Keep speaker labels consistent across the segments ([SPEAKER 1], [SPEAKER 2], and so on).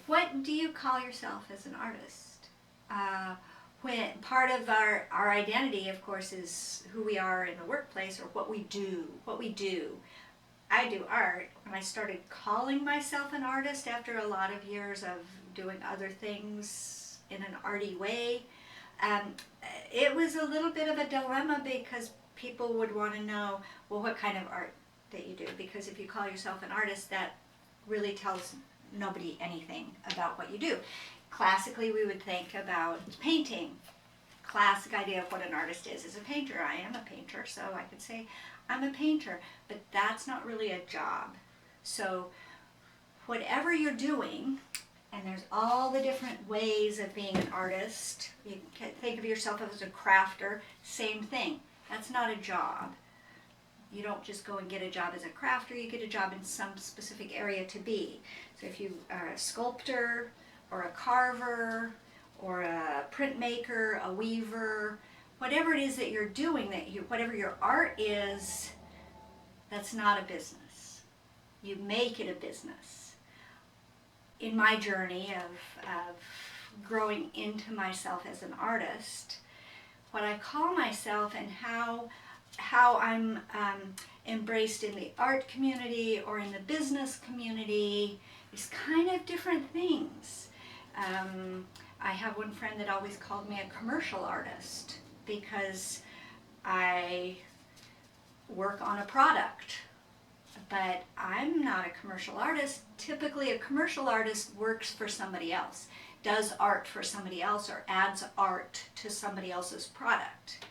[SPEAKER 1] What do you call yourself as an artist? When part of our identity, of course, is who we are in the workplace or what we do. I do art. When I started calling myself an artist after a lot of years of doing other things in an arty way, it was a little bit of a dilemma because people would want to know, well, what kind of art that you do? Because if you call yourself an artist, that really tells nobody anything about what you do. Classically, we would think about painting. Classic idea of what an artist is a painter. I am a painter, so I could say I'm a painter, but that's not really a job. So whatever you're doing, and there's all the different ways of being an artist. You can think of yourself as a crafter, same thing. That's not a job. You don't just go and get a job as a crafter, you get a job in some specific area to be. So if you are a sculptor, or a carver, or a printmaker, a weaver, whatever it is that you're doing, whatever your art is, that's not a business. You make it a business. In my journey of growing into myself as an artist, what I call myself and how I'm embraced in the art community or in the business community is kind of different things. I have one friend that always called me a commercial artist because I work on a product, but I'm not a commercial artist. Typically a commercial artist works for somebody else, does art for somebody else, or adds art to somebody else's product.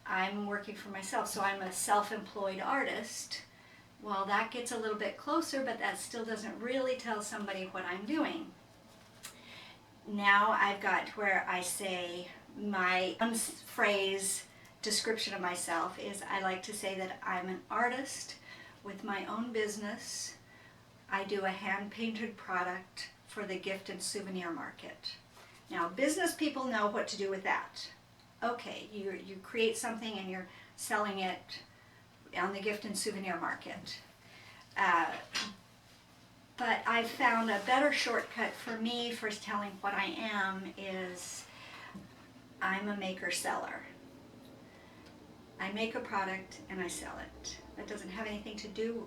[SPEAKER 1] I'm working for myself, so I'm a self-employed artist. Well, that gets a little bit closer, but that still doesn't really tell somebody what I'm doing. Now I've got to where I say my phrase description of myself is I like to say that I'm an artist with my own business. I do a hand-painted product for the gift and souvenir market. Now, business people know what to do with that. Okay, you create something and you're selling it on the gift and souvenir market. But I've found a better shortcut for me for telling what I am is I'm a maker-seller. I make a product and I sell it. That doesn't have anything to do,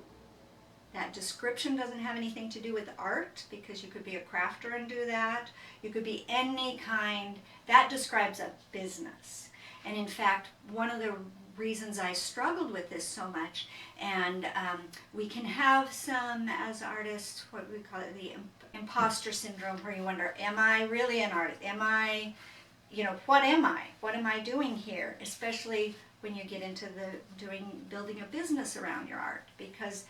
[SPEAKER 1] that description doesn't have anything to do with art, because you could be a crafter and do that. You could be any kind. That describes a business. And in fact, one of the reasons I struggled with this so much, and we can have some as artists, what we call it, the imposter syndrome, where you wonder, am I really an artist? Am I, what am I? What am I doing here? Especially when you get into building a business around your art, because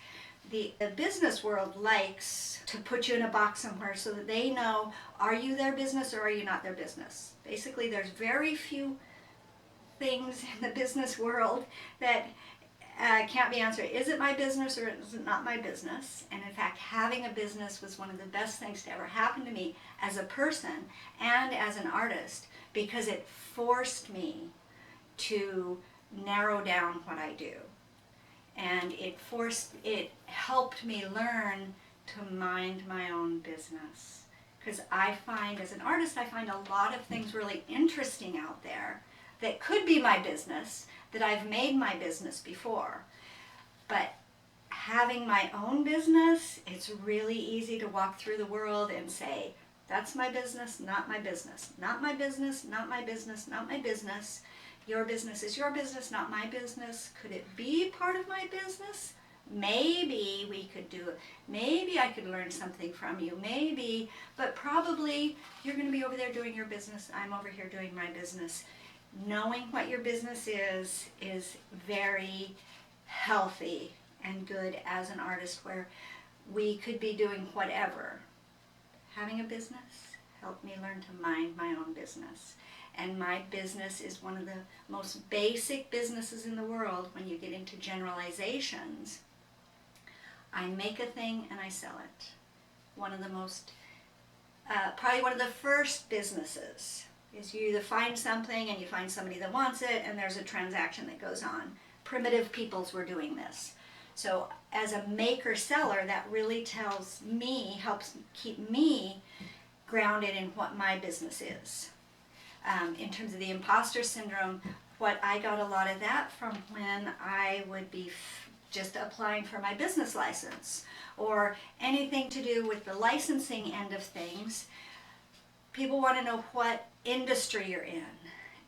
[SPEAKER 1] the business world likes to put you in a box somewhere so that they know, are you their business or are you not their business? Basically, there's very few things in the business world that can't be answered. Is it my business or is it not my business? And in fact, having a business was one of the best things to ever happen to me as a person and as an artist, because it forced me to narrow down what I do. And it helped me learn to mind my own business. Because I find, as an artist, I find a lot of things really interesting out there that could be my business, that I've made my business before. But having my own business, it's really easy to walk through the world and say, that's my business, not my business. Not my business, not my business, not my business. Your business is your business, not my business. Could it be part of my business? Maybe we could do it. Maybe I could learn something from you. Maybe, but probably you're going to be over there doing your business. I'm over here doing my business. Knowing what your business is very healthy and good as an artist, where we could be doing whatever. Having a business helped me learn to mind my own business. And my business is one of the most basic businesses in the world when you get into generalizations. I make a thing and I sell it. One of the most, probably one of the first businesses is you either find something and you find somebody that wants it and there's a transaction that goes on. Primitive peoples were doing this. So as a maker seller, that really tells me, helps keep me grounded in what my business is. In terms of the imposter syndrome, what I got a lot of that from when I would be just applying for my business license or anything to do with the licensing end of things. People want to know what industry you're in.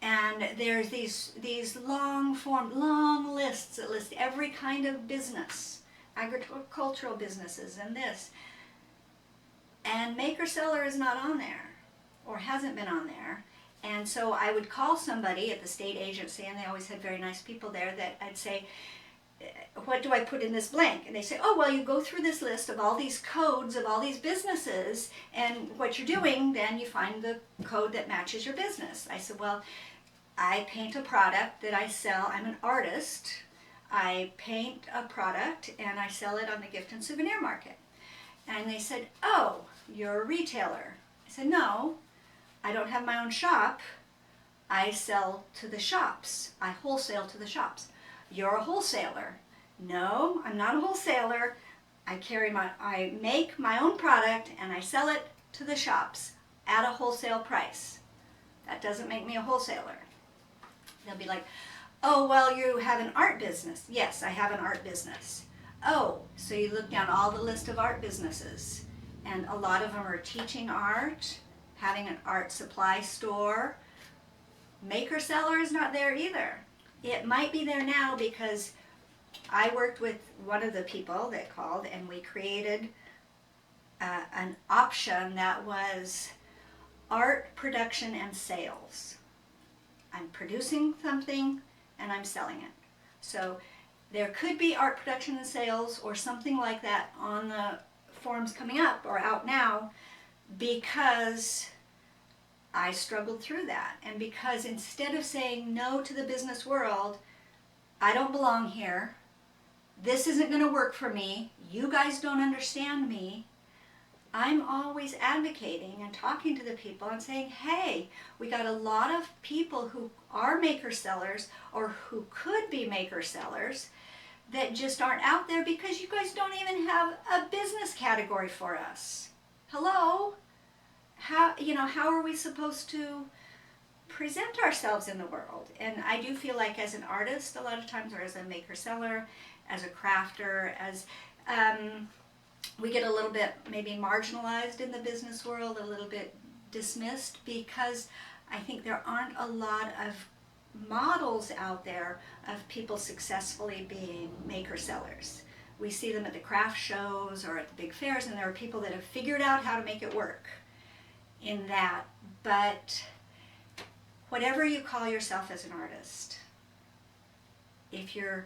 [SPEAKER 1] And there's these long lists that list every kind of business, agricultural businesses and this. And maker seller is not on there, or hasn't been on there. And so I would call somebody at the state agency, and they always had very nice people there, that I'd say, what do I put in this blank? And they say, oh, well, you go through this list of all these codes of all these businesses, and what you're doing, then you find the code that matches your business. I said, well, I paint a product that I sell. I'm an artist. I paint a product and I sell it on the gift and souvenir market. And they said, oh, you're a retailer. I said, no, I don't have my own shop. I sell to the shops. I wholesale to the shops. You're a wholesaler. No, I'm not a wholesaler. I make my own product and I sell it to the shops at a wholesale price. That doesn't make me a wholesaler. They'll be like, oh, well, you have an art business. Yes, I have an art business. Oh, so you look down all the list of art businesses, and a lot of them are teaching art, having an art supply store. Maker seller is not there either. It might be there now because I worked with one of the people that called, and we created an option that was art production and sales. I'm producing something and I'm selling it. So there could be art production and sales or something like that on the forms coming up or out now, because I struggled through that. And because instead of saying no to the business world, I don't belong here, this isn't going to work for me, you guys don't understand me, I'm always advocating and talking to the people and saying, hey, we got a lot of people who are maker sellers or who could be maker sellers that just aren't out there because you guys don't even have a business category for us. Hello? How are we supposed to present ourselves in the world? And I do feel like as an artist a lot of times, or as a maker seller, as a crafter, as we get a little bit maybe marginalized in the business world, a little bit dismissed, because I think there aren't a lot of models out there of people successfully being maker sellers. We see them at the craft shows or at the big fairs, and there are people that have figured out how to make it work in that. But whatever you call yourself as an artist, if you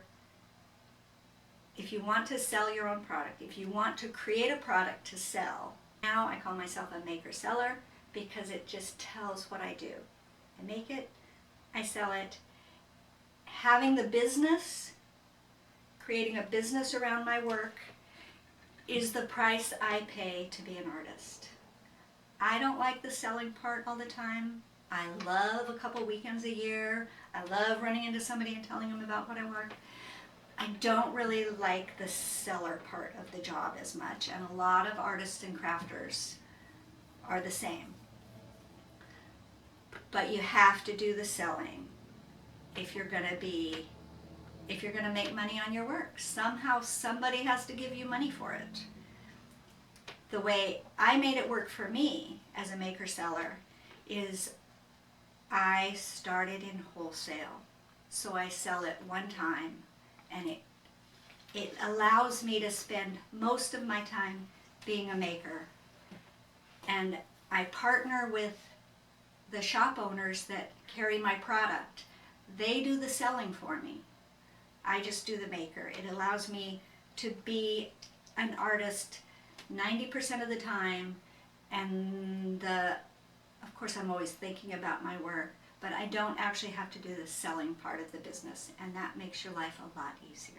[SPEAKER 1] want to sell your own product, if you want to create a product to sell, now I call myself a maker seller because it just tells what I do. I make it, I sell it. Having the business, creating a business around my work, is the price I pay to be an artist. I don't like the selling part all the time. I love a couple weekends a year. I love running into somebody and telling them about what I work. I don't really like the seller part of the job as much, and a lot of artists and crafters are the same. But you have to do the selling if you're going to make money on your work. Somehow somebody has to give you money for it. The way I made it work for me as a maker seller is I started in wholesale. So I sell it one time, and it allows me to spend most of my time being a maker. And I partner with the shop owners that carry my product. They do the selling for me. I just do the maker. It allows me to be an artist 90% of the time, and of course I'm always thinking about my work, but I don't actually have to do the selling part of the business, and that makes your life a lot easier.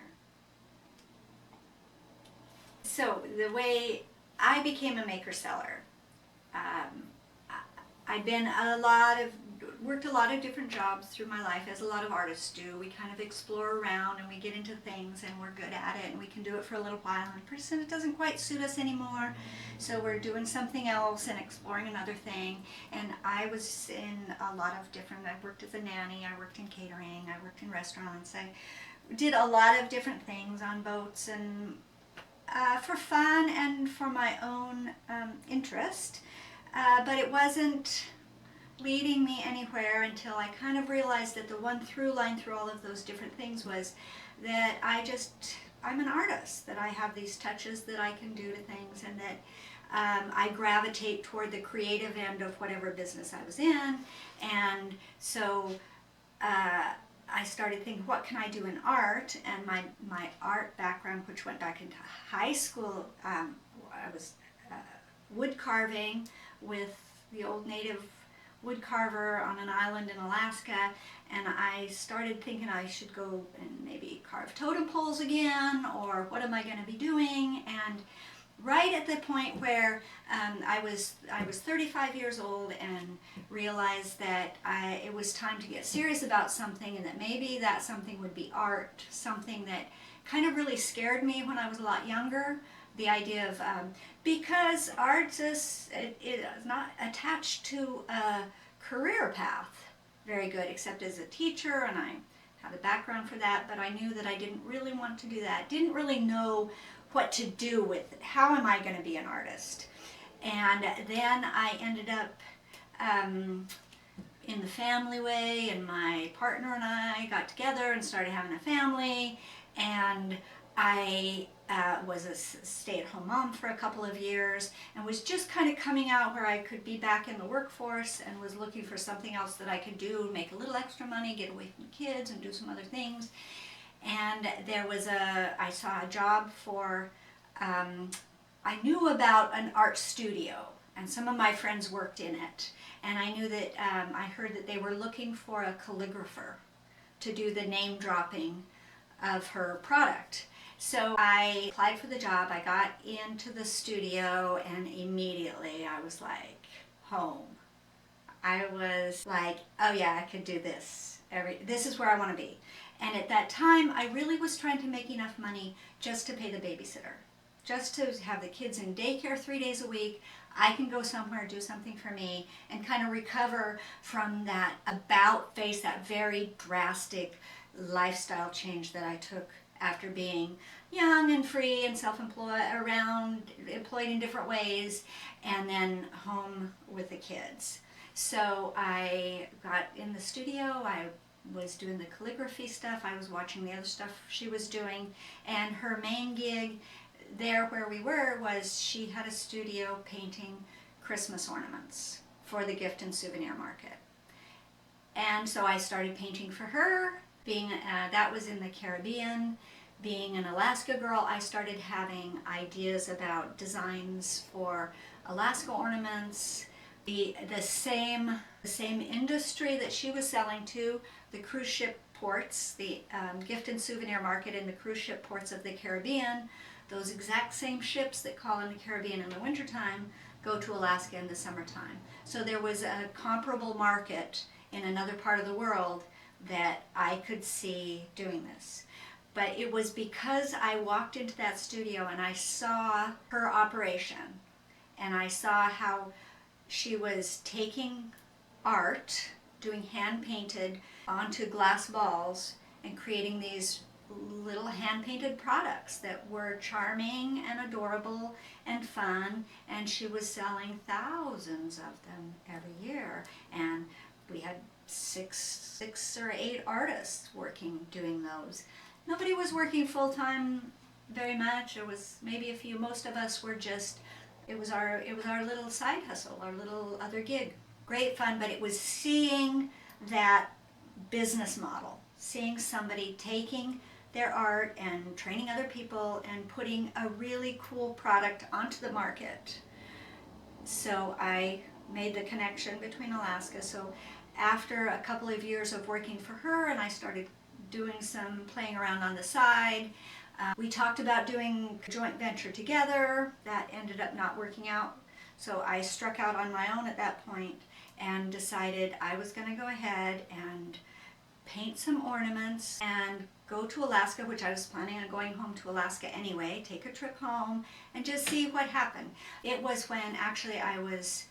[SPEAKER 1] So the way I became a maker seller, I've been a lot of worked a lot of different jobs through my life, as a lot of artists do. We kind of explore around and we get into things and we're good at it and we can do it for a little while, and pretty soon it doesn't quite suit us anymore, so we're doing something else and exploring another thing. And I was in a lot of different, I worked as a nanny, I worked in catering, I worked in restaurants, I did a lot of different things on boats, and for fun and for my own interest, but it wasn't leading me anywhere until I kind of realized that the one through line through all of those different things was that I'm an artist, that I have these touches that I can do to things, and that I gravitate toward the creative end of whatever business I was in. And so I started thinking, what can I do in art? And my art background, which went back into high school, I was wood carving with the old native wood carver on an island in Alaska, and I started thinking I should go and maybe carve totem poles again, or what am I going to be doing? And right at the point where I was 35 years old and realized that it was time to get serious about something, and that maybe that something would be art, something that kind of really scared me when I was a lot younger. The idea of, because art is not attached to a career path very good, except as a teacher, and I had a background for that, but I knew that I didn't really want to do that. Didn't really know what to do with it. How am I going to be an artist? And then I ended up in the family way, and my partner and I got together and started having a family, and I was a stay-at-home mom for a couple of years, and was just kind of coming out where I could be back in the workforce, and was looking for something else that I could do, make a little extra money, get away from the kids, and do some other things. And I saw a job for, I knew about an art studio, and some of my friends worked in it, and I knew that, I heard that they were looking for a calligrapher to do the name dropping of her product. So I applied for the job, I got into the studio, and immediately I was like, home. I was like, oh yeah, I could do this. This is where I want to be. And at that time, I really was trying to make enough money just to pay the babysitter. Just to have the kids in daycare 3 days a week. I can go somewhere, do something for me, and kind of recover from that about face, that very drastic lifestyle change that I took after being young and free and self-employed, employed in different ways, and then home with the kids. So I got in the studio, I was doing the calligraphy stuff, I was watching the other stuff she was doing, and her main gig there where we were was she had a studio painting Christmas ornaments for the gift and souvenir market. And so I started painting for her. That was in the Caribbean. Being an Alaska girl, I started having ideas about designs for Alaska ornaments. The same industry that she was selling to, the cruise ship ports, the gift and souvenir market in the cruise ship ports of the Caribbean, those exact same ships that call in the Caribbean in the wintertime go to Alaska in the summertime. So there was a comparable market in another part of the world that I could see doing this. But it was because I walked into that studio and I saw her operation, and I saw how she was taking art, doing hand-painted onto glass balls, and creating these little hand-painted products that were charming and adorable and fun, and she was selling thousands of them every year. And we had six or eight artists working doing those. Nobody was working full-time very much. It was maybe a few. Most of us were just, it was our little side hustle, our little other gig. Great fun, but it was seeing that business model, seeing somebody taking their art and training other people and putting a really cool product onto the market. So I made the connection between Alaska. So after a couple of years of working for her, and I started doing some playing around on the side, we talked about doing a joint venture together. That ended up not working out. So I struck out on my own at that point, and decided I was going to go ahead and paint some ornaments and go to Alaska, which I was planning on going home to Alaska anyway, take a trip home and just see what happened. It was when actually I was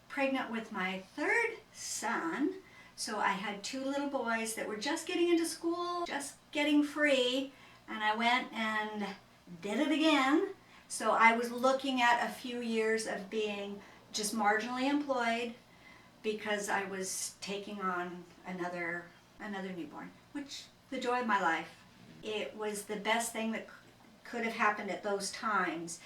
[SPEAKER 1] pregnant with my third son, so I had two little boys that were just getting into school, just getting free, and I went and did it again. So I was looking at a few years of being just marginally employed because I was taking on another newborn, which the joy of my life. It was the best thing that could have happened at those times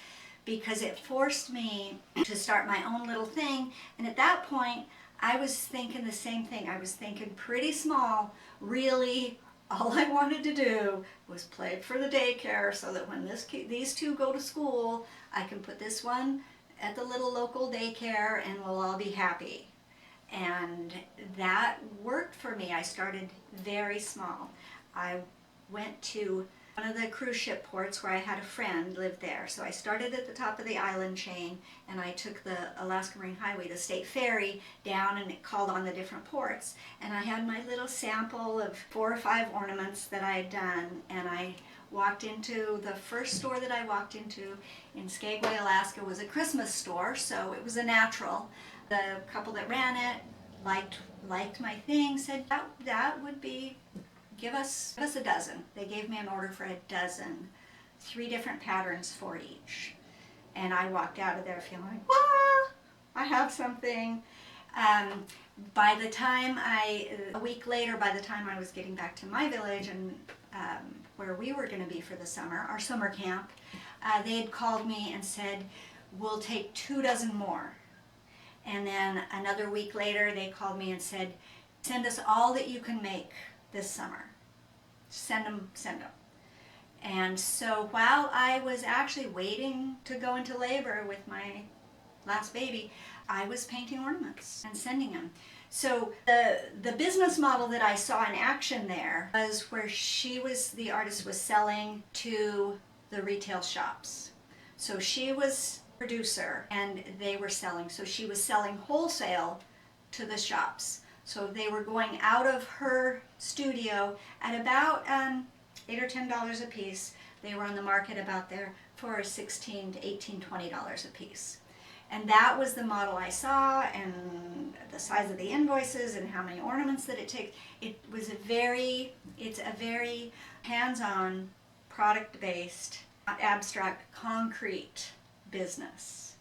[SPEAKER 1] because it forced me to start my own little thing. And at that point, I was thinking the same thing. I was thinking pretty small. Really, all I wanted to do was play for the daycare so that when these two go to school, I can put this one at the little local daycare and we'll all be happy. And that worked for me. I started very small. I went to one of the cruise ship ports where I had a friend live there. So I started at the top of the island chain and I took the Alaska Marine Highway, the state ferry, down and it called on the different ports. And I had my little sample of 4 or 5 ornaments that I had done, and I walked into the first store that I walked into in Skagway, Alaska was a Christmas store, so it was a natural. The couple that ran it liked my thing, said that would be, give us a dozen. They gave me an order for a dozen, 3 different patterns for each. And I walked out of there feeling like, wah, I have something. By the time a week later, by the time I was getting back to my village and where we were going to be for the summer, our summer camp, they had called me and said, we'll take 2 dozen more. And then another week later, they called me and said, send us all that you can make this summer. Send them. And so while I was actually waiting to go into labor with my last baby, I was painting ornaments and sending them. So the business model that I saw in action there was where the artist was selling to the retail shops. So she was producer and they were selling. So she was selling wholesale to the shops. So they were going out of her studio at about $8 or $10 a piece. They were on the market about there for $16 to $18, $20 a piece. And that was the model I saw, and the size of the invoices and how many ornaments that it takes. It's a very hands-on, product-based, abstract, concrete business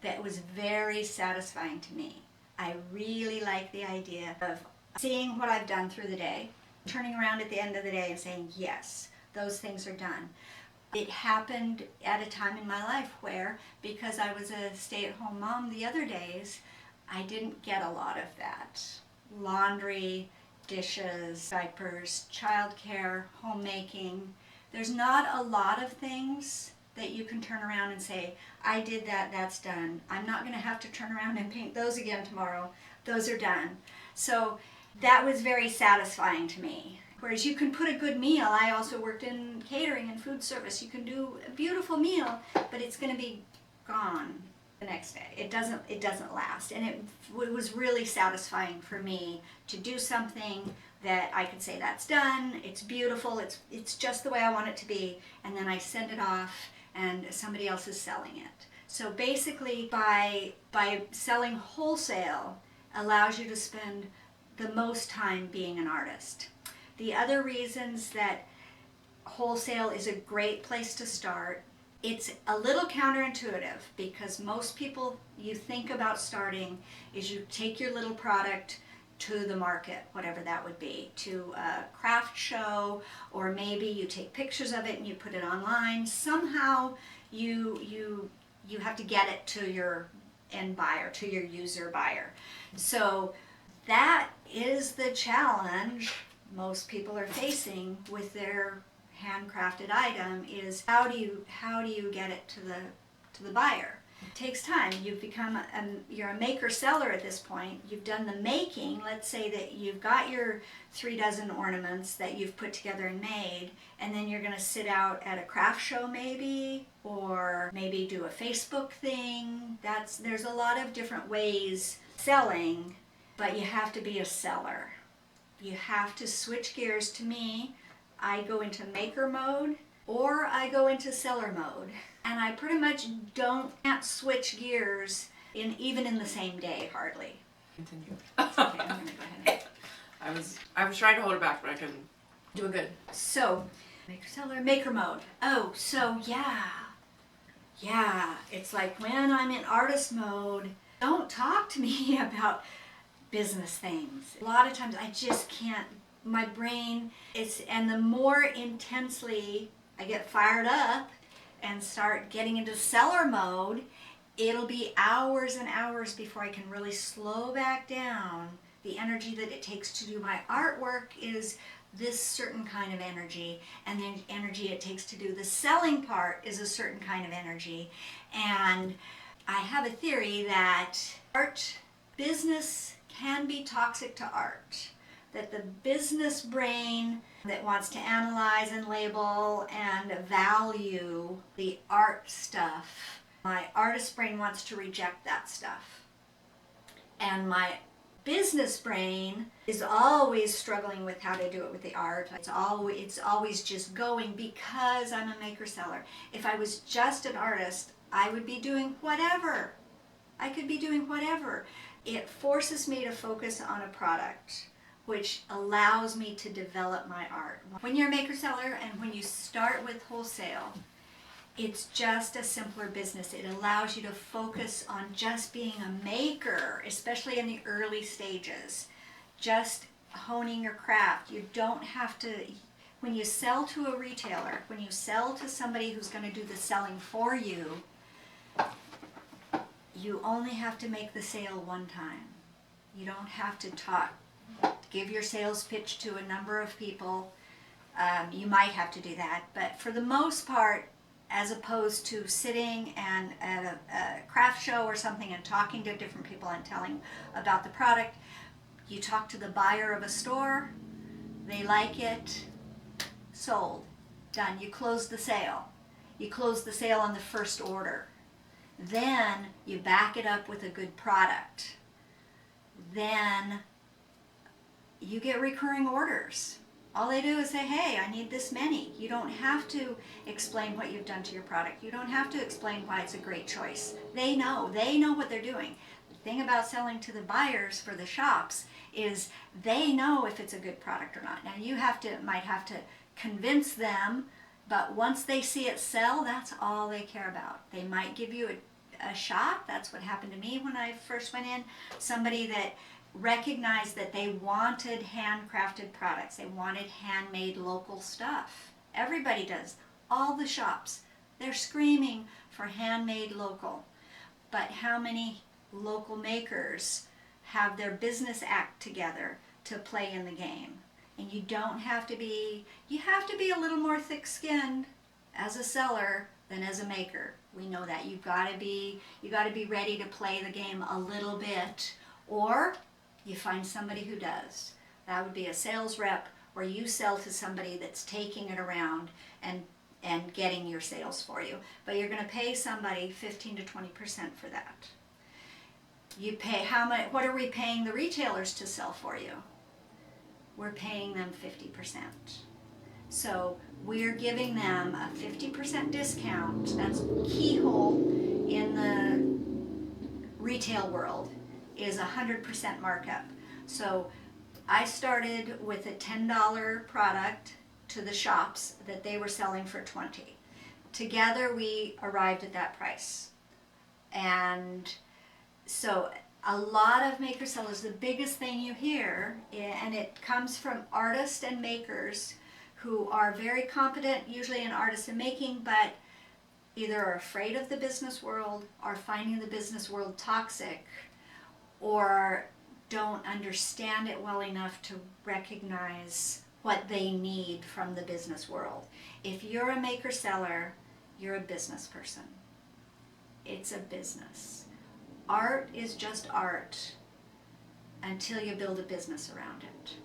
[SPEAKER 1] that was very satisfying to me. I really like the idea of seeing what I've done through the day, turning around at the end of the day and saying, yes, those things are done. It happened at a time in my life where, because I was a stay-at-home mom the other days, I didn't get a lot of that. Laundry, dishes, diapers, childcare, homemaking. There's not a lot of things that you can turn around and say, I did that, that's done. I'm not going to have to turn around and paint those again tomorrow. Those are done. So that was very satisfying to me. Whereas you can put a good meal, I also worked in catering and food service. You can do a beautiful meal, but it's going to be gone the next day. It doesn't last. And it was really satisfying for me to do something that I could say that's done, it's beautiful, it's just the way I want it to be, and then I send it off and somebody else is selling it. So basically by selling wholesale allows you to spend the most time being an artist. The other reasons that wholesale is a great place to start, it's a little counterintuitive because most people, you think about starting is you take your little product to the market, whatever that would be, to a craft show, or maybe you take pictures of it and you put it online. Somehow you have to get it to your end buyer, to your user buyer. So that is the challenge most people are facing with their handcrafted item, is how do you get it to the buyer? It takes time. You've become you're a maker seller at this point. You've done the making. Let's say that you've got your 3 dozen ornaments that you've put together and made, and then you're going to sit out at a craft show maybe, or maybe do a Facebook thing. There's a lot of different ways selling but you have to be a seller. You have to switch gears. To me, I go into maker mode or I go into seller mode. And I pretty much can't switch gears even in the same day, hardly.
[SPEAKER 2] Continue.
[SPEAKER 1] Okay, I'm gonna go ahead.
[SPEAKER 2] I was trying to hold it back, but I couldn't. Doing good.
[SPEAKER 1] So, maker seller, maker mode. Oh, so yeah. Yeah, it's like when I'm in artist mode, don't talk to me about business things. A lot of times I just can't, my brain and the more intensely I get fired up and start getting into seller mode, it'll be hours and hours before I can really slow back down. The energy that it takes to do my artwork is this certain kind of energy, and the energy it takes to do the selling part is a certain kind of energy. And I have a theory that business can be toxic to art, that the business brain that wants to analyze and label and value the art stuff, my artist brain wants to reject that stuff. And my business brain is always struggling with how to do it with the art. It's always just going because I'm a maker seller. If I was just an artist, I would be doing whatever. I could be doing whatever. It forces me to focus on a product, which allows me to develop my art. When you're a maker seller and when you start with wholesale, it's just a simpler business. It allows you to focus on just being a maker, especially in the early stages. Just honing your craft. You don't have to, when you sell to a retailer, when you sell to somebody who's going to do the selling for you, you only have to make the sale one time. You don't have to give your sales pitch to a number of people. You might have to do that, but for the most part, as opposed to sitting and at a craft show or something and talking to different people and telling about the product, you talk to the buyer of a store, they like it, sold, done. You close the sale. You close the sale on the first order. Then you back it up with a good product. Then you get recurring orders. All they do is say, hey, I need this many. You don't have to explain what you've done to your product. You don't have to explain why it's a great choice. They know what they're doing. The thing about selling to the buyers for the shops is they know if it's a good product or not. Now you might have to convince them, but once they see it sell, that's all they care about. They might give you a shot. That's what happened to me when I first went in. Somebody that recognized that they wanted handcrafted products. They wanted handmade local stuff. Everybody does. All the shops. They're screaming for handmade local. But how many local makers have their business act together to play in the game? And you have to be a little more thick-skinned as a seller than as a maker. We know that. You gotta be ready to play the game a little bit, or you find somebody who does. That would be a sales rep, where you sell to somebody that's taking it around and getting your sales for you. But you're going to pay somebody 15 to 20% for that. You pay how much? What are we paying the retailers to sell for you? We're paying them 50%. So we're giving them a 50% discount. That's keyhole in the retail world, is 100% markup. So I started with a $10 product to the shops that they were selling for $20. Together we arrived at that price. And so a lot of maker sellers, the biggest thing you hear, and it comes from artists and makers who are very competent, usually in artists and making, but either are afraid of the business world, are finding the business world toxic, or don't understand it well enough to recognize what they need from the business world. If you're a maker seller, you're a business person. It's a business. Art is just art until you build a business around it.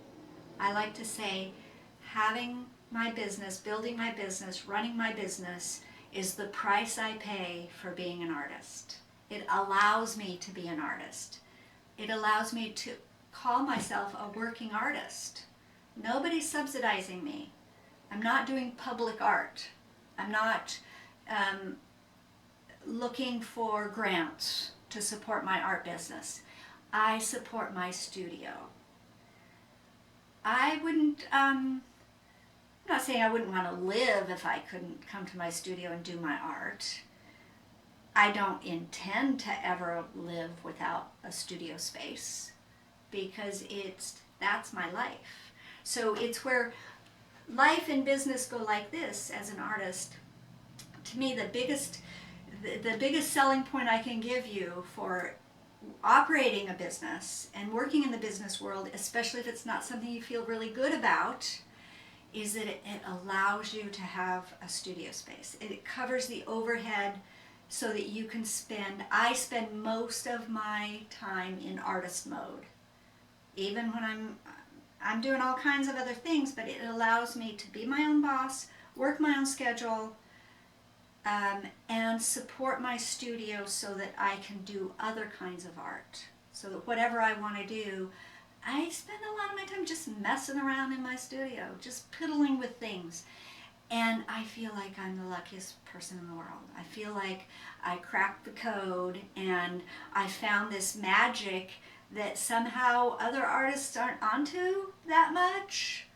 [SPEAKER 1] I like to say, having my business, building my business, running my business is the price I pay for being an artist. It allows me to be an artist. It allows me to call myself a working artist. Nobody's subsidizing me. I'm not doing public art. I'm not looking for grants to support my art business. I support my studio. I wouldn't, I'm not saying I wouldn't want to live if I couldn't come to my studio and do my art. I don't intend to ever live without a studio space because that's my life. So it's where life and business go like this as an artist. To me, the biggest selling point I can give you for operating a business and working in the business world, especially if it's not something you feel really good about, is that it allows you to have a studio space. It covers the overhead so that you can I spend most of my time in artist mode. Even when I'm doing all kinds of other things, but it allows me to be my own boss, work my own schedule, and support my studio so that I can do other kinds of art. So that whatever I want to do, I spend a lot of my time just messing around in my studio, just piddling with things. And I feel like I'm the luckiest person in the world. I feel like I cracked the code and I found this magic that somehow other artists aren't onto that much.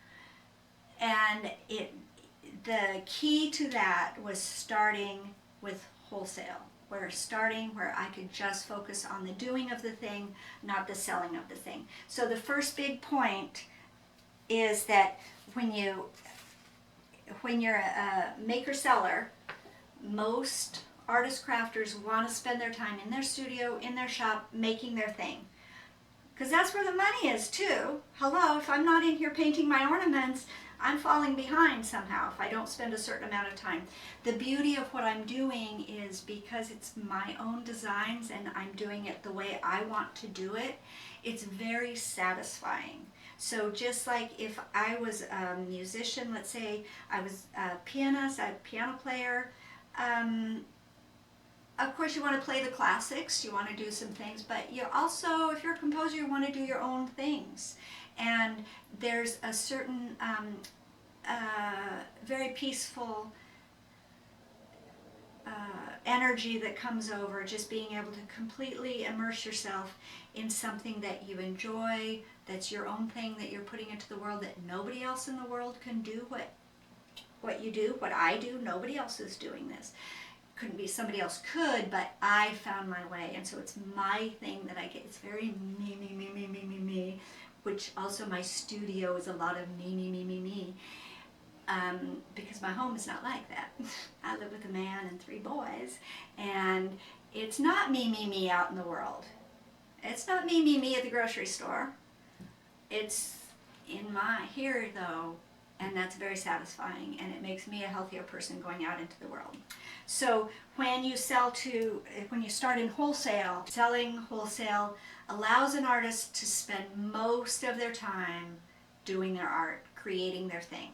[SPEAKER 1] And the key to that was starting with wholesale, where I could just focus on the doing of the thing, not the selling of the thing. So the first big point is that when you're a maker-seller, most artist crafters want to spend their time in their studio, in their shop, making their thing. Because that's where the money is too. Hello, if I'm not in here painting my ornaments, I'm falling behind somehow if I don't spend a certain amount of time. The beauty of what I'm doing is because it's my own designs and I'm doing it the way I want to do it, it's very satisfying. So just like if I was a musician, let's say I was a pianist, a piano player, of course you want to play the classics, you want to do some things, but you also, if you're a composer, you want to do your own things. And there's a certain very peaceful energy that comes over just being able to completely immerse yourself in something that you enjoy, that's your own thing that you're putting into the world, that nobody else in the world can do what you do, what I do. Nobody else is doing this. Couldn't be somebody else could, but I found my way, and so it's my thing that I get. It's very me, which also my studio is a lot of me. Because my home is not like that. I live with a man and 3 boys, and it's not me out in the world. It's not me at the grocery store. It's in here though, and that's very satisfying, and it makes me a healthier person going out into the world. So when you start in wholesale, selling wholesale allows an artist to spend most of their time doing their art, creating their thing.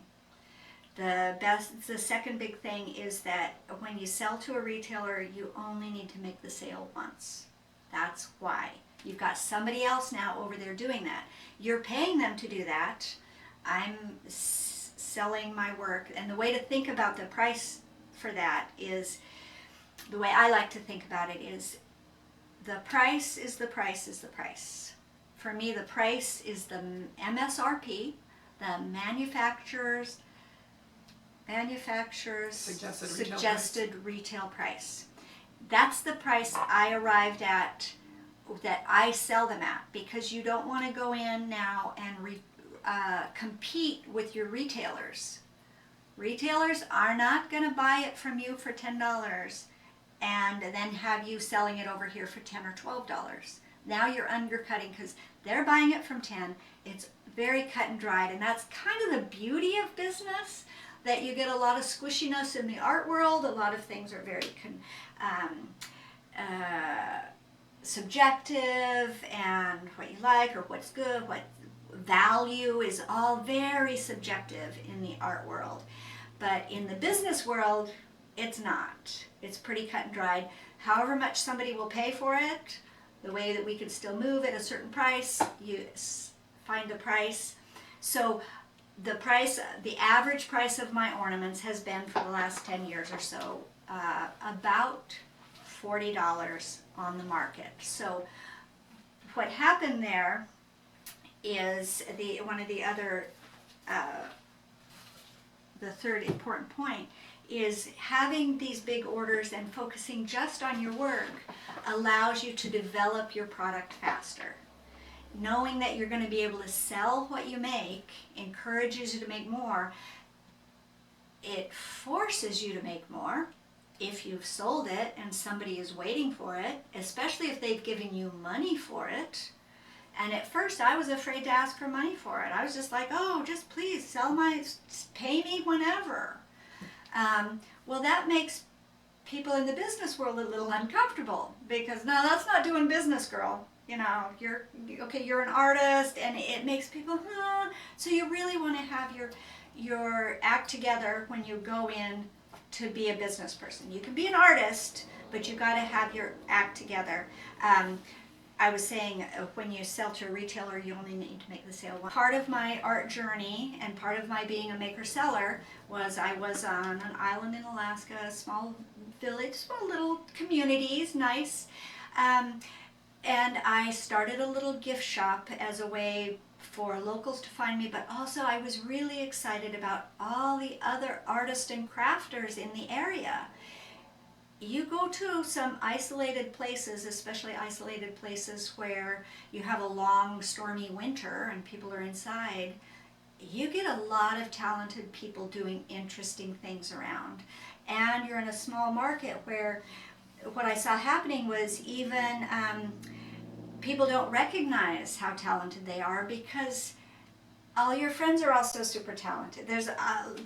[SPEAKER 1] The second big thing is that when you sell to a retailer, you only need to make the sale once. That's why. You've got somebody else now over there doing that. You're paying them to do that. I'm selling my work, and the way to think about the price for that is, the way I like to think about it is, the price is the price is the price. For me, the price is the MSRP, the manufacturer's suggested retail price. That's the price I arrived at, that I sell them at, because you don't want to go in now and compete with your retailers. Retailers are not going to buy it from you for $10 and then have you selling it over here for $10 or $12. Now you're undercutting because they're buying it from $10. It's very cut and dried, and that's kind of the beauty of business, that you get a lot of squishiness in the art world. A lot of things are very subjective, and what you like or what's good, what value is all very subjective in the art world. But in the business world, it's not. It's pretty cut and dried. However much somebody will pay for it, the way that we could still move at a certain price, you find the price. So the price, the average price of my ornaments has been for the last 10 years or so, about $40 on the market. So what happened there is one of the other, the third important point is having these big orders and focusing just on your work allows you to develop your product faster. Knowing that you're going to be able to sell what you make encourages you to make more. It forces you to make more if you've sold it and somebody is waiting for it, especially if they've given you money for it. And at first I was afraid to ask for money for it. I was just like, oh, just please pay me whenever. Well, that makes people in the business world a little uncomfortable because, no, that's not doing business, girl. You know, you're an artist, and it makes people, So you really want to have your act together when you go in to be a business person. You can be an artist, but you got to have your act together. I was saying when you sell to a retailer, you only need to make the sale once. Part of my art journey and part of my being a maker-seller was I was on an island in Alaska, a small village, small little communities, nice. And I started a little gift shop as a way for locals to find me, but also I was really excited about all the other artists and crafters in the area. You go to some isolated places, especially isolated places where you have a long stormy winter and people are inside, you get a lot of talented people doing interesting things around. And you're in a small market where what I saw happening was even people don't recognize how talented they are because all your friends are also super talented. There's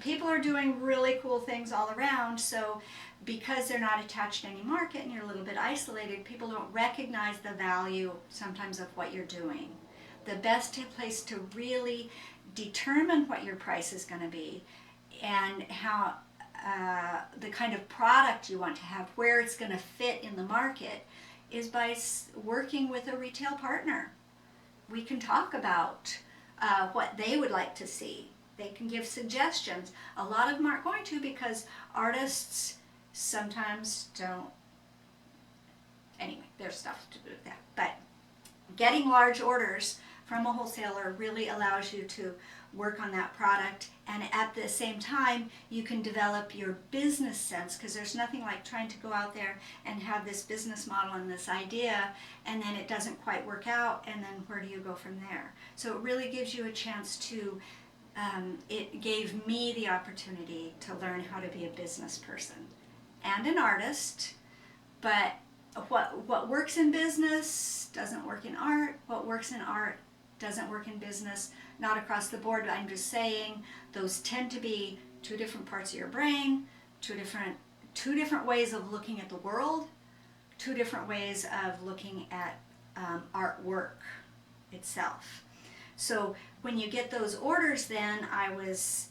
[SPEAKER 1] people are doing really cool things all around, so because they're not attached to any market and you're a little bit isolated, people don't recognize the value sometimes of what you're doing. The best place to really determine what your price is going to be and how the kind of product you want to have, where it's going to fit in the market, is by working with a retail partner. We can talk about what they would like to see. They can give suggestions. A lot of them aren't going to because artists sometimes don't. Anyway, there's stuff to do with that. But getting large orders from a wholesaler really allows you to work on that product, and at the same time you can develop your business sense, because there's nothing like trying to go out there and have this business model and this idea and then it doesn't quite work out, and then where do you go from there? So it really gives you a chance to it gave me the opportunity to learn how to be a business person and an artist. But what works in business doesn't work in art. What works in art doesn't work in business. Not across the board. I'm just saying those tend to be two different parts of your brain, two different ways of looking at the world, two different ways of looking at artwork itself. So when you get those orders, then I was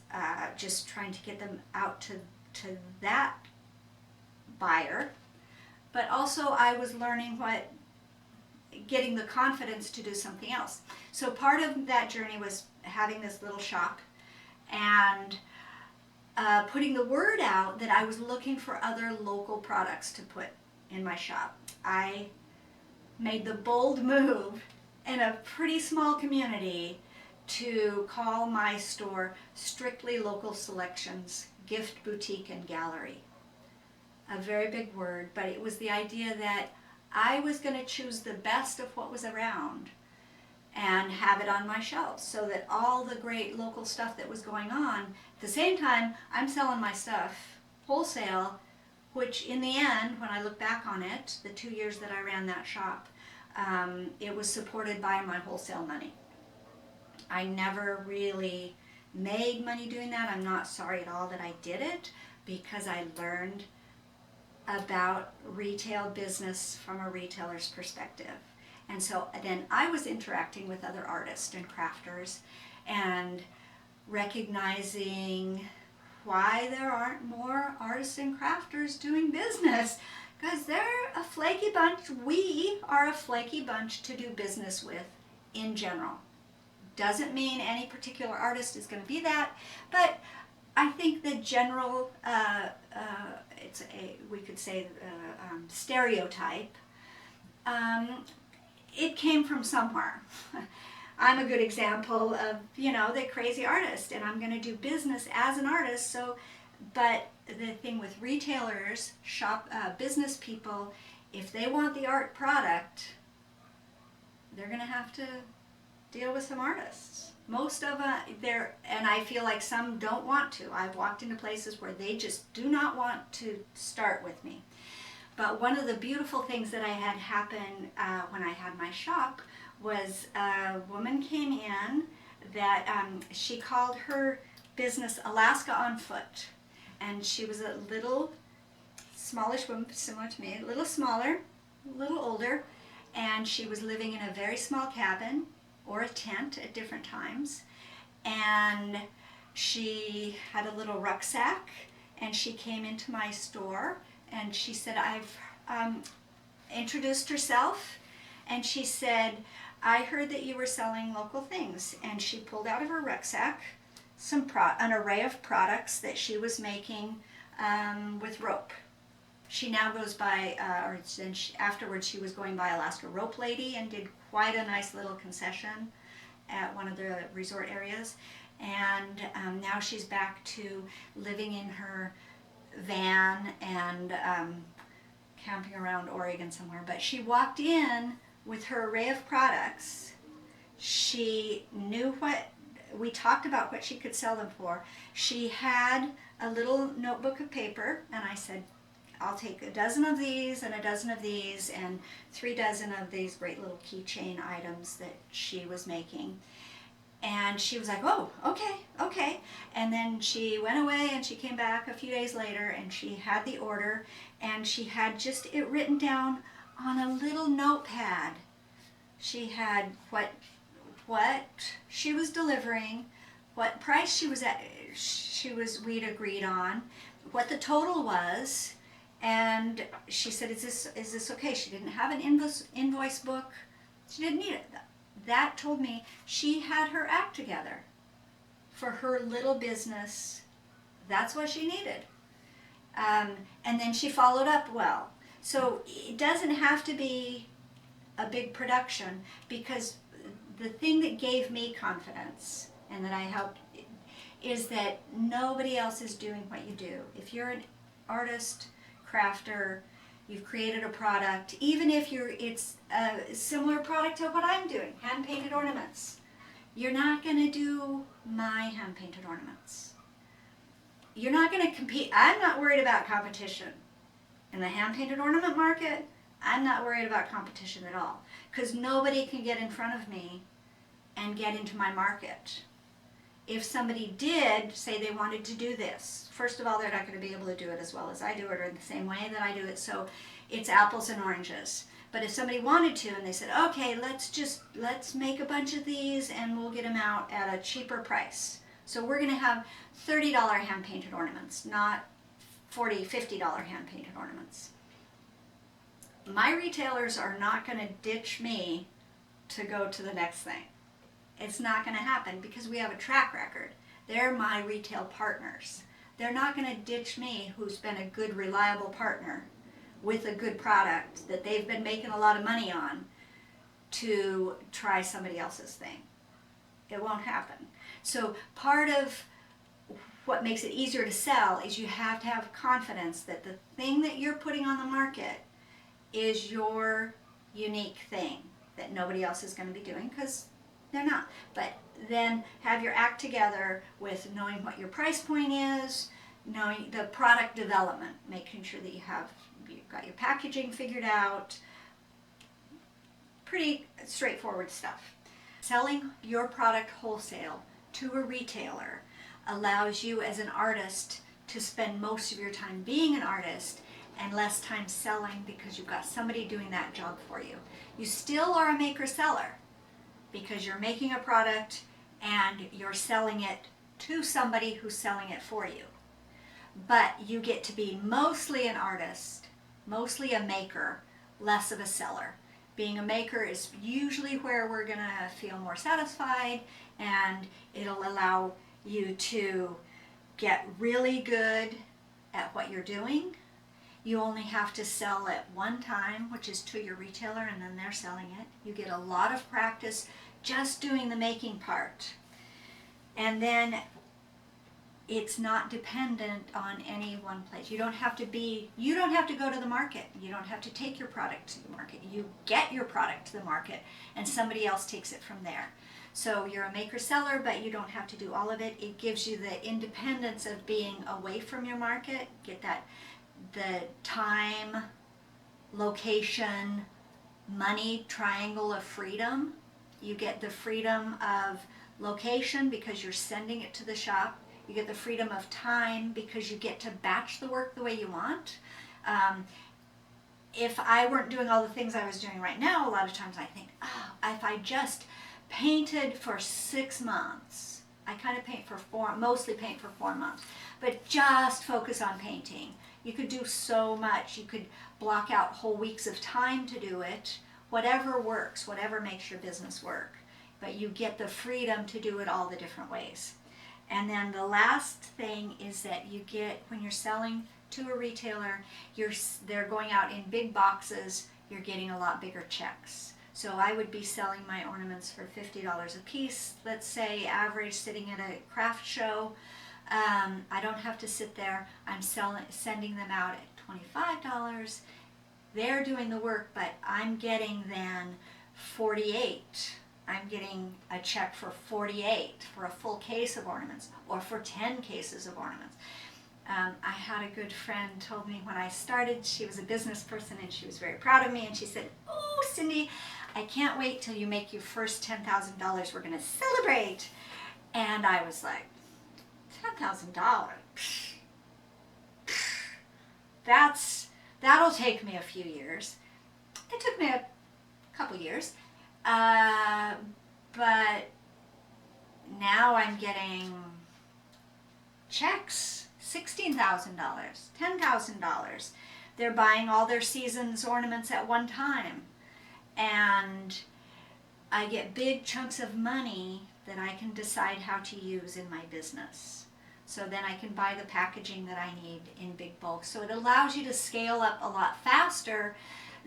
[SPEAKER 1] just trying to get them out to that buyer, but also I was learning getting the confidence to do something else. So part of that journey was having this little shop and putting the word out that I was looking for other local products to put in my shop. I made the bold move in a pretty small community to call my store Strictly Local Selections, Gift Boutique and Gallery. A very big word, but it was the idea that I was going to choose the best of what was around and have it on my shelves, so that all the great local stuff that was going on, at the same time I'm selling my stuff wholesale, which in the end, when I look back on it, the 2 years that I ran that shop, it was supported by my wholesale money. I never really made money doing that. I'm not sorry at all that I did it, because I learned about retail business from a retailer's perspective. And so then I was interacting with other artists and crafters and recognizing why there aren't more artists and crafters doing business, because they're flaky bunch. We are a flaky bunch to do business with in general. Doesn't mean any particular artist is going to be that, but I think the general, we could say stereotype, it came from somewhere. I'm a good example of, the crazy artist, and I'm going to do business as an artist. So, but the thing with retailers, business people, if they want the art product, they're going to have to deal with some artists. Most of and I feel like some don't want to. I've walked into places where they just do not want to start with me. But one of the beautiful things that I had happen when I had my shop was a woman came in that she called her business Alaska on Foot. And she was a little smallish woman, similar to me, a little smaller, a little older, and she was living in a very small cabin or a tent at different times. And she had a little rucksack, and she came into my store, and she said, I've introduced herself, and she said, I heard that you were selling local things. And she pulled out of her rucksack an array of products that she was making with rope. She now goes by, afterwards she was going by Alaska Rope Lady, and did quite a nice little concession at one of the resort areas. And now she's back to living in her van and camping around Oregon somewhere. But she walked in with her array of products. She knew we talked about what she could sell them for. She had a little notebook of paper, and I said, I'll take a dozen of these and a dozen of these and 3 dozen of these great little keychain items that she was making. And she was like, oh, okay. And then she went away, and she came back a few days later, and she had the order, and she had just it written down on a little notepad. She had what she was delivering, what price we'd agreed on, what the total was, and she said, is this okay? She didn't have an invoice book. She didn't need it. That told me she had her act together for her little business. That's what she needed. And then she followed up well. So it doesn't have to be a big production, because the thing that gave me confidence and that I helped is that nobody else is doing what you do. If you're an artist, crafter, you've created a product, even if it's a similar product to what I'm doing, hand-painted ornaments, you're not going to do my hand-painted ornaments. You're not going to compete. I'm not worried about competition. In the hand-painted ornament market, I'm not worried about competition at all, because nobody can get in front of me and get into my market. If somebody did say they wanted to do this, first of all, they're not going to be able to do it as well as I do it, or in the same way that I do it, so it's apples and oranges. But if somebody wanted to and they said, okay, let's make a bunch of these and we'll get them out at a cheaper price. So we're going to have $30 hand-painted ornaments, not $40, $50 hand-painted ornaments. My retailers are not going to ditch me to go to the next thing. It's not going to happen, because we have a track record. They're my retail partners. They're not going to ditch me, who's been a good, reliable partner with a good product that they've been making a lot of money on, to try somebody else's thing. It won't happen. So part of what makes it easier to sell is you have to have confidence that the thing that you're putting on the market is your unique thing that nobody else is going to be doing, because they're not. But then have your act together with knowing what your price point is, knowing the product development, making sure that you've got your packaging figured out. Pretty straightforward stuff. Selling your product wholesale to a retailer allows you as an artist to spend most of your time being an artist and less time selling, because you've got somebody doing that job for you. You still are a maker-seller, because you're making a product and you're selling it to somebody who's selling it for you. But you get to be mostly an artist, mostly a maker, less of a seller. Being a maker is usually where we're gonna feel more satisfied, and it'll allow you to get really good at what you're doing. You only have to sell it one time, which is to your retailer, and then they're selling it. You get a lot of practice just doing the making part. And then it's not dependent on any one place. You don't have to go to the market. You don't have to take your product to the market. You get your product to the market and somebody else takes it from there. So you're a maker seller, but you don't have to do all of it. It gives you the independence of being away from your market. Get the time, location, money triangle of freedom. You get the freedom of location because you're sending it to the shop. You get the freedom of time because you get to batch the work the way you want. If I weren't doing all the things I was doing right now, a lot of times I think, oh, if I just painted for 6 months, I kind of mostly paint for 4 months, but just focus on painting. You could do so much. You could block out whole weeks of time to do it. Whatever works, whatever makes your business work. But you get the freedom to do it all the different ways. And then the last thing is that you get, when you're selling to a retailer, they're going out in big boxes, you're getting a lot bigger checks. So I would be selling my ornaments for $50 a piece, let's say, average, sitting at a craft show. I don't have to sit there. I'm sending them out at $25. They're doing the work, but I'm getting then 48. I'm getting a check for 48 for a full case of ornaments, or for 10 cases of ornaments. I had a good friend told me when I started, she was a business person and she was very proud of me, and she said, "Oh, Cindy, I can't wait till you make your first $10,000. We're going to celebrate." And I was like, $10,000? That'll take me a few years. It took me a couple years. But now I'm getting checks, $16,000, $10,000. They're buying all their season's ornaments at one time. And I get big chunks of money that I can decide how to use in my business. So then I can buy the packaging that I need in big bulk. So it allows you to scale up a lot faster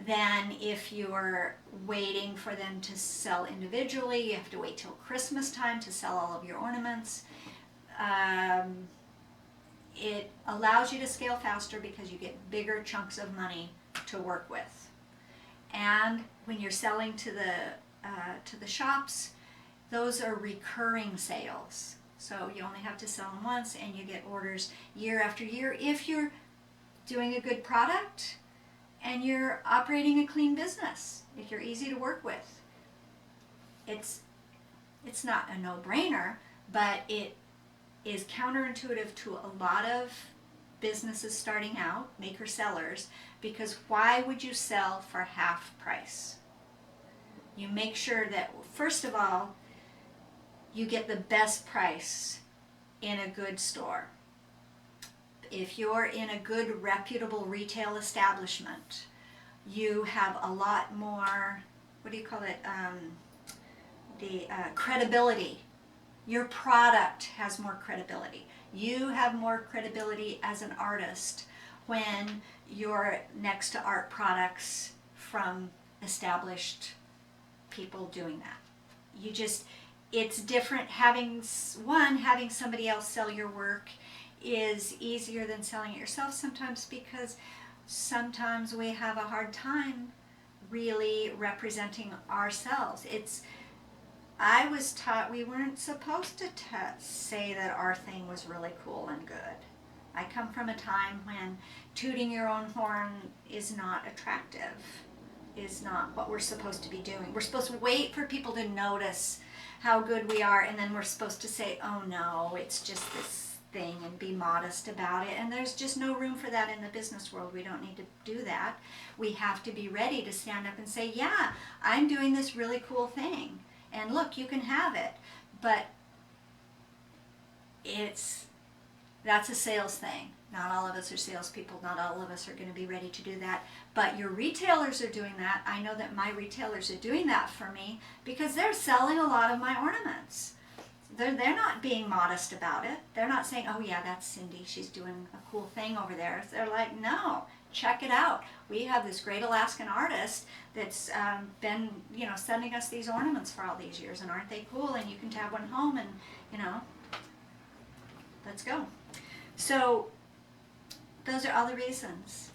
[SPEAKER 1] than if you're waiting for them to sell individually. You have to wait till Christmas time to sell all of your ornaments. It allows you to scale faster because you get bigger chunks of money to work with. And when you're selling to the shops, those are recurring sales. So you only have to sell them once, and you get orders year after year if you're doing a good product and you're operating a clean business, if you're easy to work with. It's not a no-brainer, but it is counterintuitive to a lot of businesses starting out, maker sellers, because why would you sell for half price? You make sure that, first of all, you get the best price in a good store. If you're in a good, reputable retail establishment, you have a lot more, credibility. Your product has more credibility. You have more credibility as an artist when you're next to art products from established people doing that. It's different. Having somebody else sell your work is easier than selling it yourself sometimes, because sometimes we have a hard time really representing ourselves. I was taught we weren't supposed to say that our thing was really cool and good. I come from a time when tooting your own horn is not attractive, is not what we're supposed to be doing. We're supposed to wait for people to notice how good we are, and then we're supposed to say, "Oh no, it's just this thing," and be modest about it. And there's just no room for that in the business world. We don't need to do that. We have to be ready to stand up and say, "Yeah, I'm doing this really cool thing, and look, you can have it." But that's a sales thing. Not all of us are salespeople. Not all of us are going to be ready to do that. But your retailers are doing that. I know that my retailers are doing that for me because they're selling a lot of my ornaments. They're not being modest about it. They're not saying, oh yeah, that's Cindy. She's doing a cool thing over there. They're like, no, check it out. We have this great Alaskan artist that's been, sending us these ornaments for all these years. And aren't they cool? And you can have one home and, let's go. So those are all the reasons.